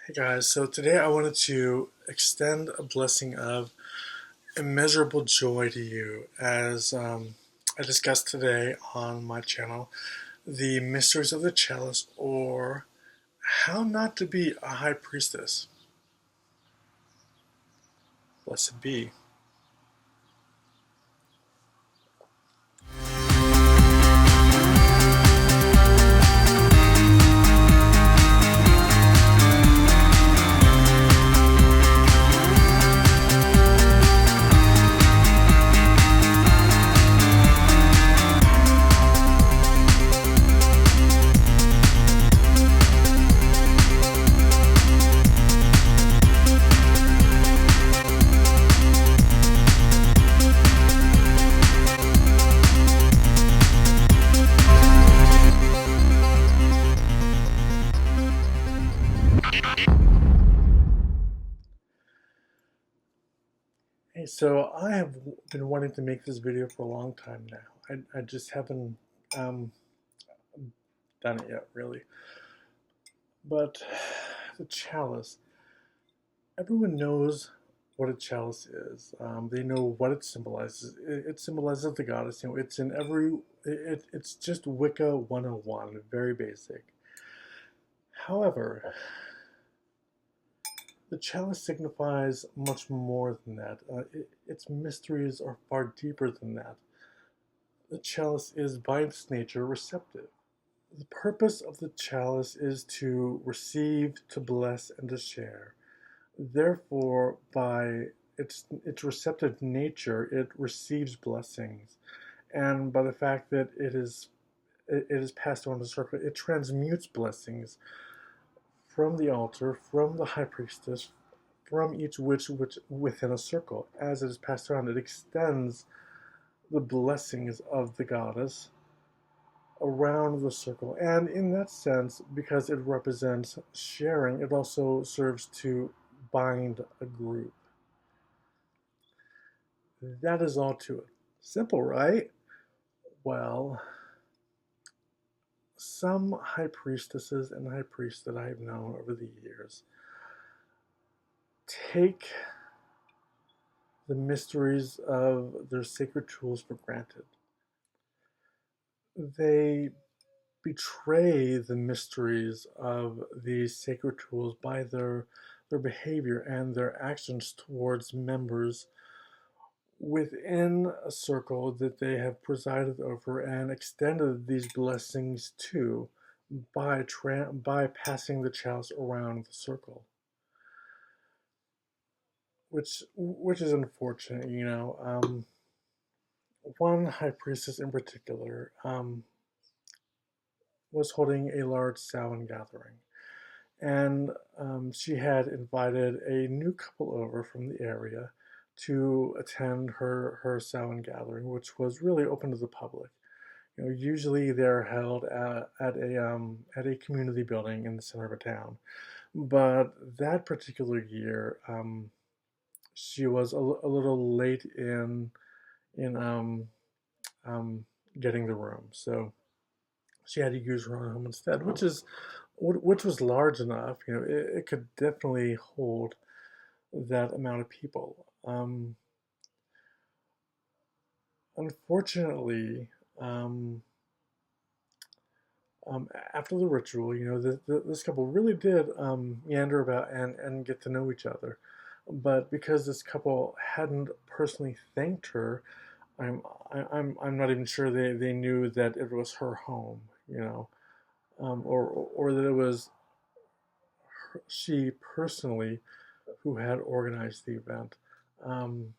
Hey guys, so today I wanted to extend a blessing of immeasurable joy to you as I discussed today on my channel the mysteries of the Chalice, or how not to be a high priestess. Blessed be. Hey, so I have been wanting to make this video for a long time now. I just haven't um, done it yet, really. But the chalice, everyone knows what a chalice is. They know what it symbolizes. It symbolizes the goddess. It's in every. It's just Wicca 101, very basic. However, the chalice signifies much more than that. Its mysteries are far deeper than that. The chalice is, by its nature, receptive. The purpose of the chalice is to receive, to bless, and to share. Therefore, by its receptive nature, it receives blessings, and by the fact that it is passed on the circle, it transmutes blessings from the altar, from the high priestess, from each witch within a circle. As it is passed around, it extends the blessings of the goddess around the circle. And in that sense, because it represents sharing, it also serves to bind a group. That is all to it. Simple, right? Well, some high priestesses and high priests that I've known over the years take the mysteries of their sacred tools for granted. They betray the mysteries of these sacred tools by their behavior and their actions towards members within a circle that they have presided over and extended these blessings to by passing the chalice around the circle, which is unfortunate. One high priestess in particular was holding a large Samhain gathering, and she had invited a new couple over from the area to attend her Samhain gathering, which was really open to the public. Usually they're held at a community building in the center of a town, but that particular year, she was a little late in getting the room, so she had to use her own home instead, which was large enough. It could definitely hold that amount of people. Unfortunately, um, after the ritual, this couple really did meander about and get to know each other. But because this couple hadn't personally thanked her, I'm I'm not even sure they knew that it was her home, or that it was she personally who had organized the event. Um,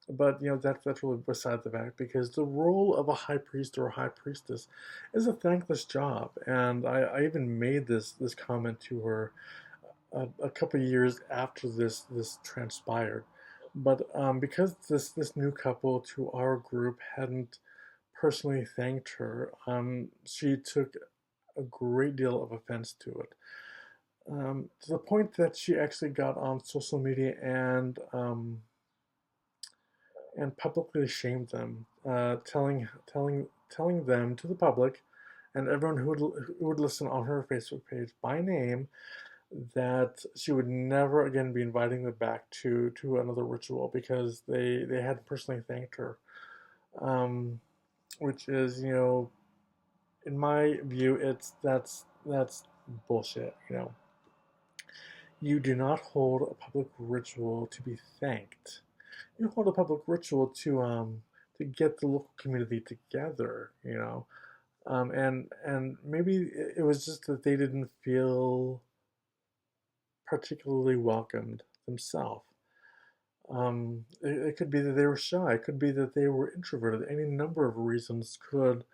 but that's really beside the fact, because the role of a high priest or a high priestess is a thankless job, and I even made this comment to her a couple of years after this transpired. But because this new couple to our group hadn't personally thanked her, she took a great deal of offense to it, to the point that she actually got on social media and publicly shamed them, telling them to the public and everyone who would listen on her Facebook page by name that she would never again be inviting them back to another ritual because they hadn't personally thanked her. Um, which is, in my view, that's bullshit. You do not hold a public ritual to be thanked. You hold a public ritual to get the local community together. And maybe it was just that they didn't feel particularly welcomed themselves. It could be that they were shy. It could be that they were introverted. Any number of reasons could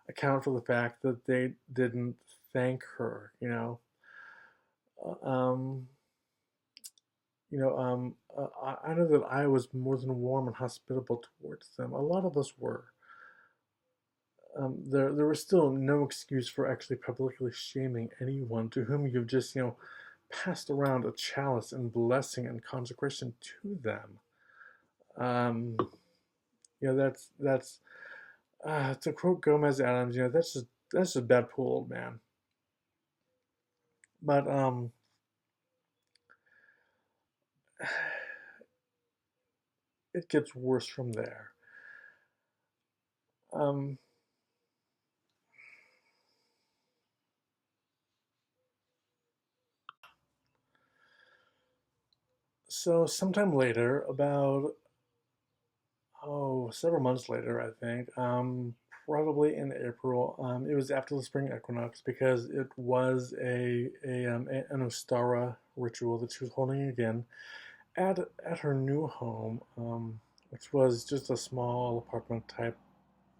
account for the fact that they didn't thank her. Uh, Um, I know that I was more than warm and hospitable towards them. A lot of us were. There was still no excuse for actually publicly shaming anyone to whom you've just, passed around a chalice and blessing and consecration to them. Um, that's to quote Gomez Adams, that's just bad pool, old man. But it gets worse from there. Um, so sometime later, about several months later, I think, probably in April. It was after the spring equinox because it was an Ostara ritual that she was holding again at her new home, which was just a small apartment type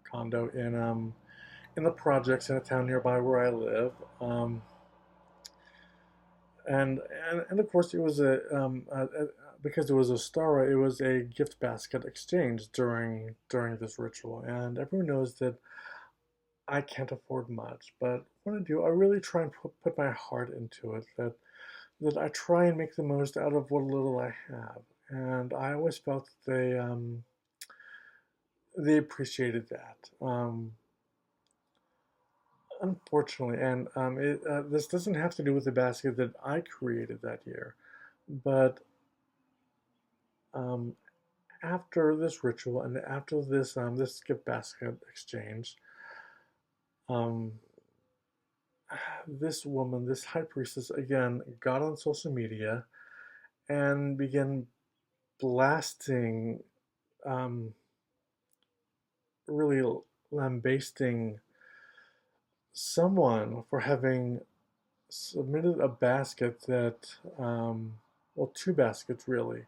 condo in the projects in a town nearby where I live. Um, and, and of course, it was because it was a Stara, it was a gift basket exchange during this ritual, and everyone knows that I can't afford much, but when I do, I really try and put my heart into it. That I try and make the most out of what little I have, and I always felt that they appreciated that. Unfortunately, and this doesn't have to do with the basket that I created that year, but um, after this ritual and after this gift basket exchange, um, this woman, this high priestess, again got on social media and began blasting, um, really lambasting someone for having submitted a basket that, well, two baskets really.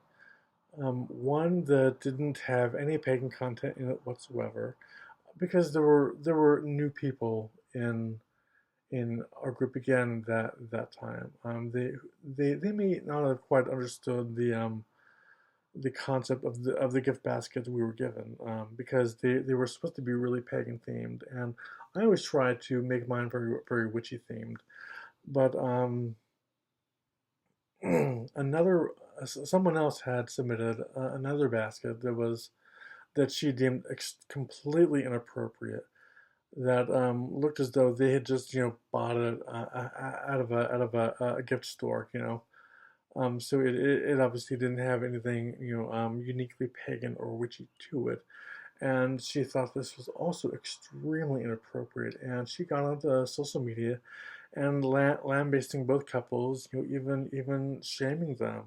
One that didn't have any pagan content in it whatsoever, because there were new people in our group again that time. They may not have quite understood the concept of the gift basket we were given, because they were supposed to be really pagan themed, and I always try to make mine very very witchy themed. But another someone else had submitted another basket that she deemed completely inappropriate, that looked as though they had just bought it out of a gift store, so it obviously didn't have anything uniquely pagan or witchy to it, and she thought this was also extremely inappropriate, and she got onto social media and lambasting both couples, even shaming them,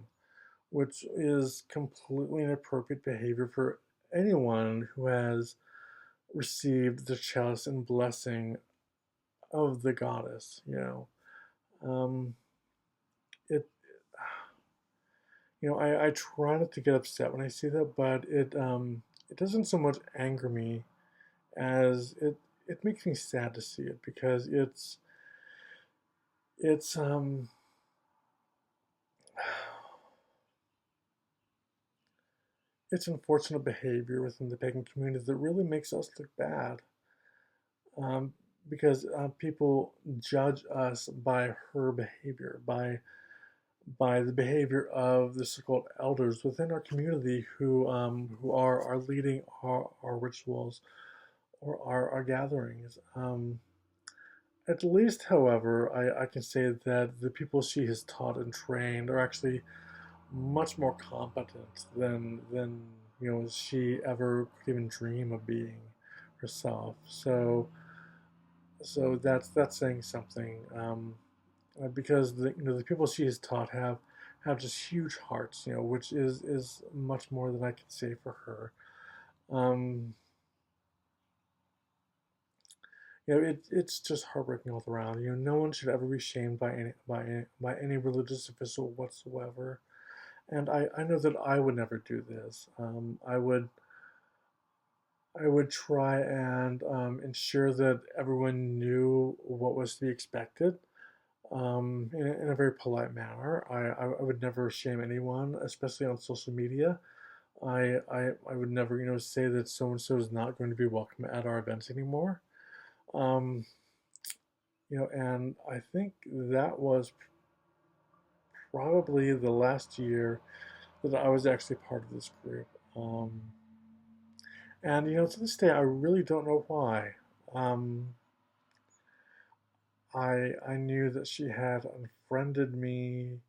which is completely inappropriate behavior for anyone who has received the chalice and blessing of the goddess. Um, it I try not to get upset when I see that, but it doesn't so much anger me as it makes me sad to see it, because it's it's unfortunate behavior within the pagan community that really makes us look bad, um, because people judge us by her behavior, by the behavior of the so-called elders within our community who are leading our rituals or our gatherings. At least, however, I can say that the people she has taught and trained are actually much more competent than she ever could even dream of being herself. So that's saying something, because the people she has taught have just huge hearts, which is much more than I can say for her. Um, it's just heartbreaking all around. No one should ever be shamed by any religious official whatsoever. And I know that I would never do this. I would try and ensure that everyone knew what was to be expected, in a very polite manner. I would never shame anyone, especially on social media. I would never, say that so and so is not going to be welcome at our events anymore. Um, and I think that was probably the last year that I was actually part of this group. Um, and to this day, I really don't know why. Um, I knew that she had unfriended me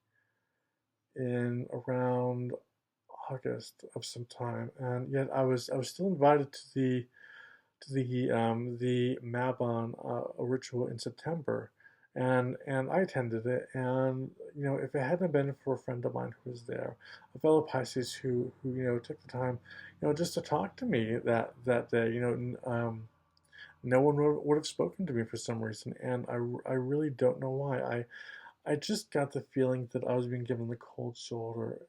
in around August of some time, and yet I was still invited to the Mabon ritual in September, and I attended it. And if it hadn't been for a friend of mine who was there, a fellow Pisces who took the time, just to talk to me that day, no one would have spoken to me for some reason, and I really don't know why. I just got the feeling that I was being given the cold shoulder.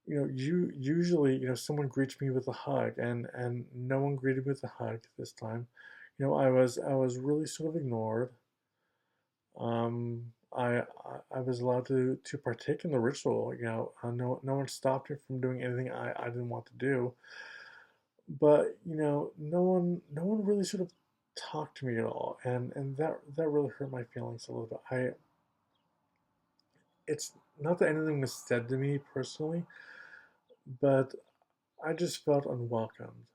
Usually, someone greets me with a hug, and no one greeted me with a hug this time. I was really sort of ignored. I was allowed to partake in the ritual. No one stopped me from doing anything I didn't want to do. But no one really sort of talked to me at all, and that really hurt my feelings a little bit. It's not that anything was said to me personally, but I just felt unwelcomed.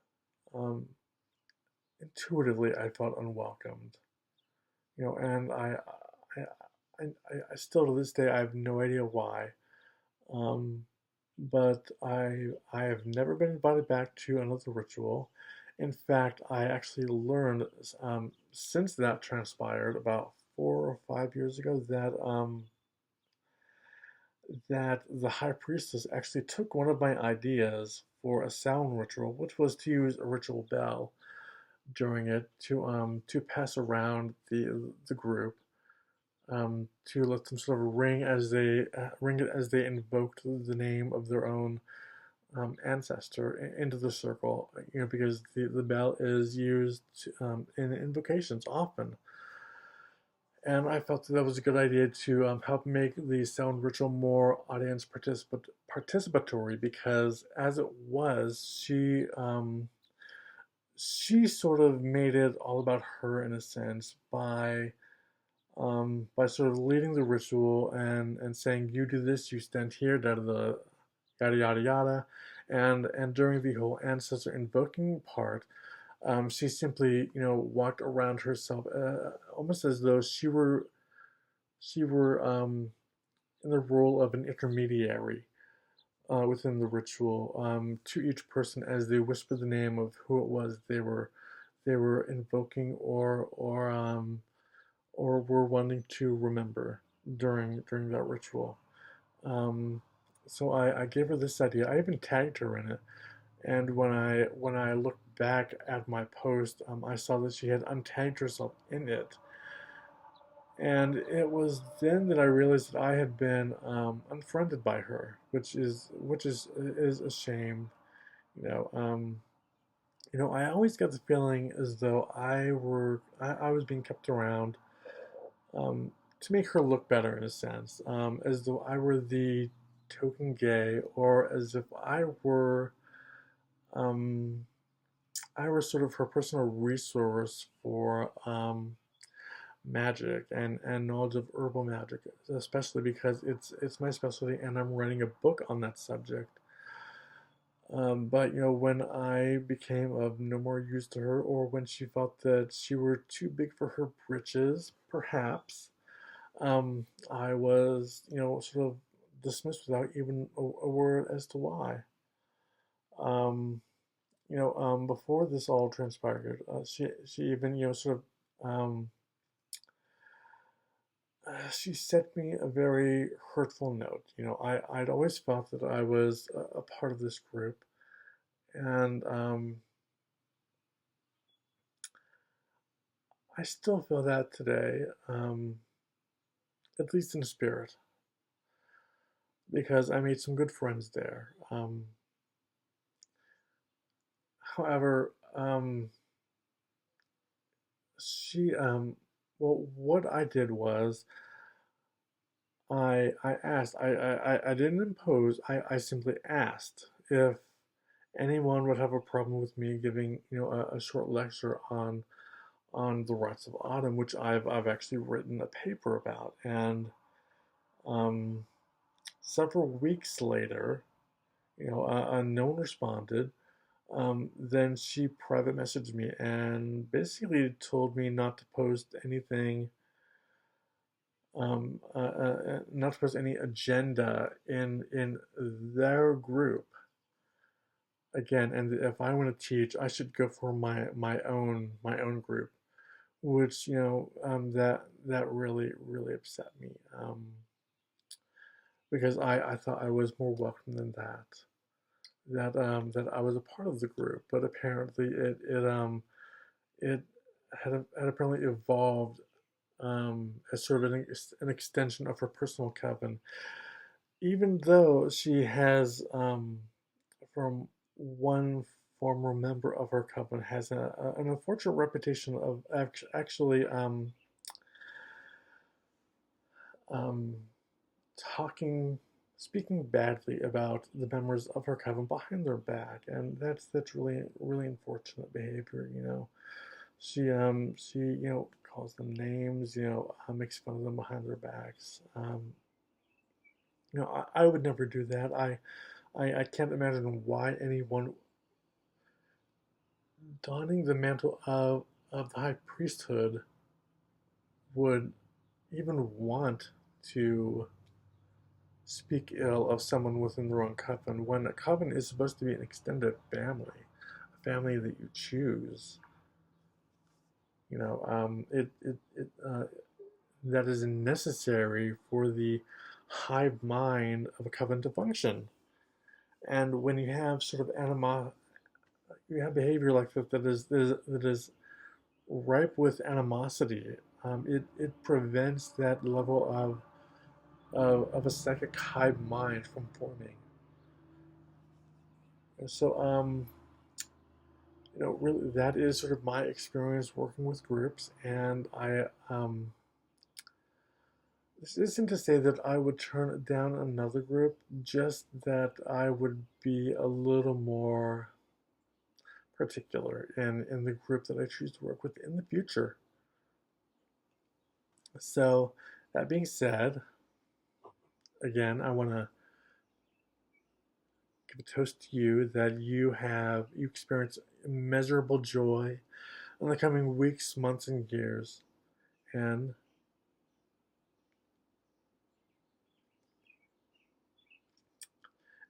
Um, Intuitively, I felt unwelcomed. And I, I still to this day I have no idea why. Um, but I have never been invited back to another ritual. In fact, I actually learned, since that transpired about 4 or 5 years ago, that the High Priestess actually took one of my ideas for a sound ritual, which was to use a ritual bell during it to pass around the group, to let them sort of ring it as they invoked the name of their own ancestor into the circle. Because the bell is used in invocations often. And I felt that was a good idea to help make the sound ritual more audience participatory, because as it was, she sort of made it all about her in a sense by sort of leading the ritual and saying, you do this, you stand here, da da da, yada yada yada. And during the whole ancestor invoking part, she simply walked around herself, almost as though she were in the role of an intermediary within the ritual, to each person as they whispered the name of who it was they were invoking, or were wanting to remember during that ritual. Um, so I gave her this idea. I even tagged her in it, and when I looked back at my post, I saw that she had untagged herself in it. And it was then that I realized that I had been unfriended by her, which is a shame. You know, um, I always got the feeling as though I was being kept around, to make her look better in a sense, as though I were the token gay, or as if um, I were sort of her personal resource for magic and knowledge of herbal magic, especially because it's my specialty, and I'm writing a book on that subject. But when I became of no more use to her, or when she felt that she were too big for her britches, perhaps, I was, sort of dismissed without even a word as to why. Um, Before this all transpired, she even, sort of, she sent me a very hurtful note. I'd always felt that I was a part of this group, and I still feel that today, at least in spirit, because I made some good friends there. However, she, well, what I did was I asked, I didn't impose, I simply asked if anyone would have a problem with me giving, a short lecture on the rights of autumn, which I've actually written a paper about. And um, several weeks later, no one responded. Then she private messaged me and basically told me not to post anything, not to post any agenda in their group again. And if I want to teach, I should go for my own group, which that really upset me, because I thought I was more welcome than that. That I was a part of the group, but apparently it had apparently evolved, as sort of an extension of her personal coven, even though she has, from one former member of her coven, has an unfortunate reputation of actually, um, talking, speaking badly about the members of her coven behind their back, and that's really unfortunate behavior. She calls them names, makes fun of them behind their backs. I would never do that. I can't imagine why anyone donning the mantle of the high priesthood would even want to speak ill of someone within their own coven, when a coven is supposed to be an extended family, a family that you choose. That is necessary for the hive mind of a coven to function. And when you have sort of you have behavior like that is ripe with animosity. It prevents that level of a psychic hive mind from forming. And so, really, that is sort of my experience working with groups, and this isn't to say that I would turn down another group, just that I would be a little more particular in the group that I choose to work with in the future. So, that being said, again, I want to give a toast to you that you experience immeasurable joy in the coming weeks, months, and years. And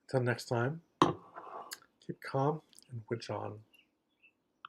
until next time, keep calm and witch on.